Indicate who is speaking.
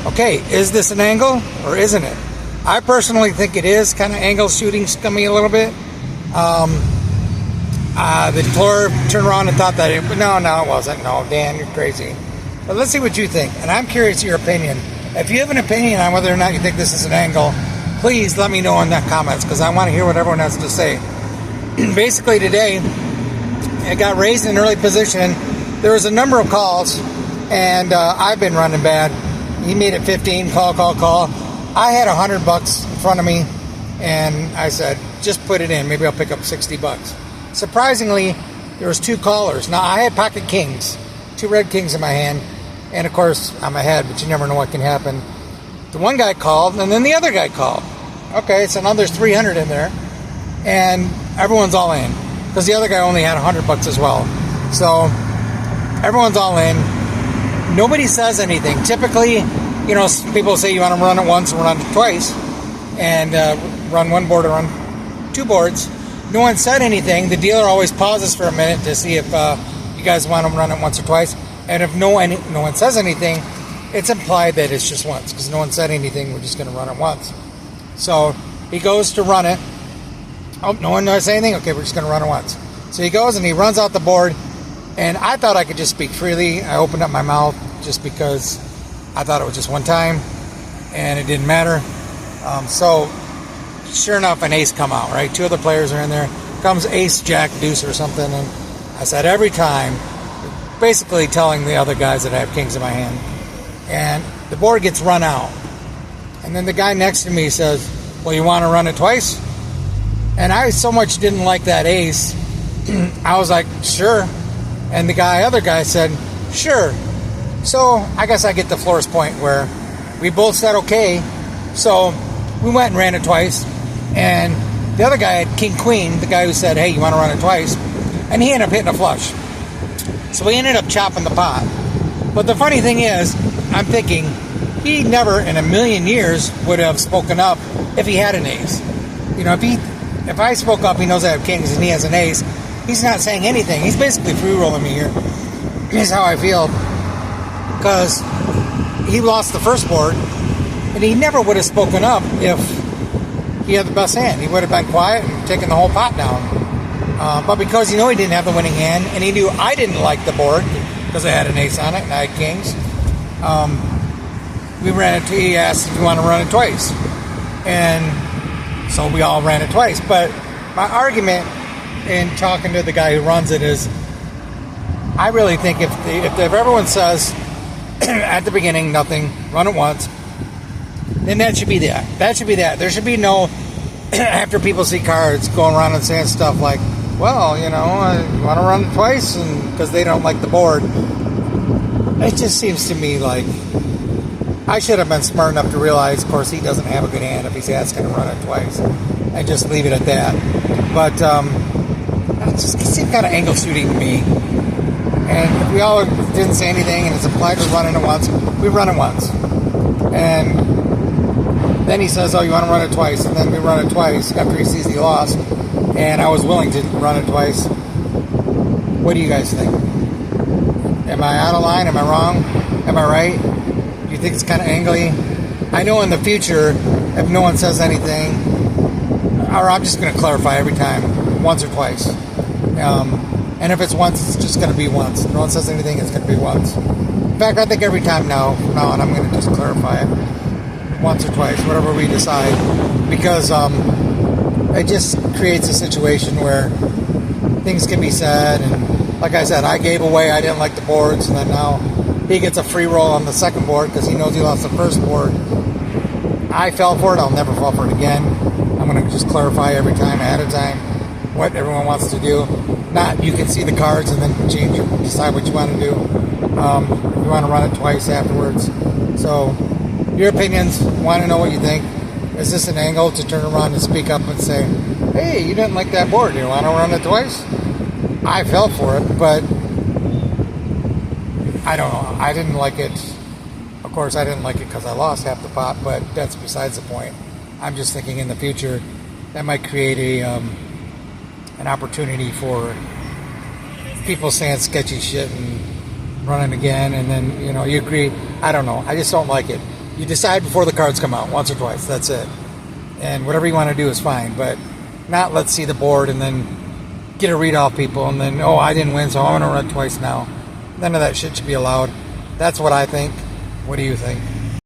Speaker 1: Okay, is this an angle or isn't it? I personally think it is kind of angle shooting scummy a little bit. The deplorer turned around and thought that it wasn't. No, Dan, you're crazy. But let's see what you think. And I'm curious your opinion. If you have an opinion on whether or not you think this is an angle, please let me know in the comments, because I want to hear what everyone has to say. Basically today, it got raised in an early position. There was a number of calls, and I've been running bad. He made it 15, call. I had $100 in front of me, and I said, just put it in. Maybe I'll pick up $60. Surprisingly, there was 2 callers. Now, I had pocket kings, 2 red kings in my hand, and of course, I'm ahead, but you never know what can happen. The one guy called, and then the other guy called. Okay, so now there's 300 in there, and everyone's all in, because the other guy only had $100 as well. So, everyone's all in. Nobody says anything. Typically, people say you want to run it once and run it twice, and run one board or run 2 boards. No one said anything. The dealer always pauses for a minute to see if you guys want to run it once or twice. And if no one says anything, it's implied that it's just once, because no one said anything. We're just going to run it once. So he goes to run it. Oh, no one knows anything? Okay, we're just going to run it once. So he goes and he runs out the board. And I thought I could just speak freely. I opened up my mouth just because I thought it was just one time, and it didn't matter. So sure enough, an ace come out, right? 2 other players are in there. Comes ace, jack, deuce, or something. And I said every time, basically telling the other guys that I have kings in my hand. And the board gets run out. And then the guy next to me says, well, you want to run it twice? And I so much didn't like that ace, I was like, sure. And the other guy said, sure. So I guess I get the Flores point where we both said okay. So we went and ran it twice. And the other guy had king queen, the guy who said, hey, you want to run it twice? And he ended up hitting a flush. So we ended up chopping the pot. But the funny thing is, I'm thinking, he never in a million years would have spoken up if he had an ace. If I spoke up, he knows I have kings and he has an ace. He's not saying anything. He's basically free rolling me here. Is how I feel. Because he lost the first board, and he never would have spoken up if he had the best hand. He would have been quiet and taken the whole pot down. But because he didn't have the winning hand, and he knew I didn't like the board because I had an ace on it and I had kings, he asked if you want to run it twice. And so we all ran it twice. But my argument in talking to the guy who runs it is, I really think if everyone says at the beginning nothing, run it once, then that should be that. That should be that. There should be no after people see cards going around and saying stuff like, well, you want to run it twice, and because they don't like the board. It just seems to me like I should have been smart enough to realize, of course, he doesn't have a good hand if he's asking to run it twice, and just leave it at that. But it just seemed kind of angle shooting to me. And if we all didn't say anything and it's implied we're running it once, we run it once. And then he says, oh, you want to run it twice? And then we run it twice after he sees he lost. And I was willing to run it twice. What do you guys think? Am I out of line? Am I wrong? Am I right? Do you think it's kind of angly? I know in the future, if no one says anything, or I'm just going to clarify every time, once or twice. And if it's once, it's just going to be once. If no one says anything, it's going to be once. In fact, I think every time now, from now on, I'm going to just clarify it. Once or twice, whatever we decide. Because it just creates a situation where things can be said. And like I said, I gave away, I didn't like the boards. And then now he gets a free roll on the second board because he knows he lost the first board. I fell for it. I'll never fall for it again. I'm going to just clarify every time ahead of time what everyone wants to do. Not you can see the cards and then decide what you want to do. If you want to run it twice afterwards. So your opinions, want to know what you think. Is this an angle to turn around and speak up and say, hey, you didn't like that board, you want to run it twice? I fell for it, but I don't know. I didn't like it. Of course, I didn't like it because I lost half the pot, but that's besides the point. I'm just thinking in the future that might create an opportunity for people saying sketchy shit and running again, and then you agree. I don't know. I just don't like it. You decide before the cards come out, once or twice. That's it. And whatever you want to do is fine, but not let's see the board and then get a read off people and then, oh, I didn't win, so I'm going to run twice now. None of that shit should be allowed. That's what I think. What do you think?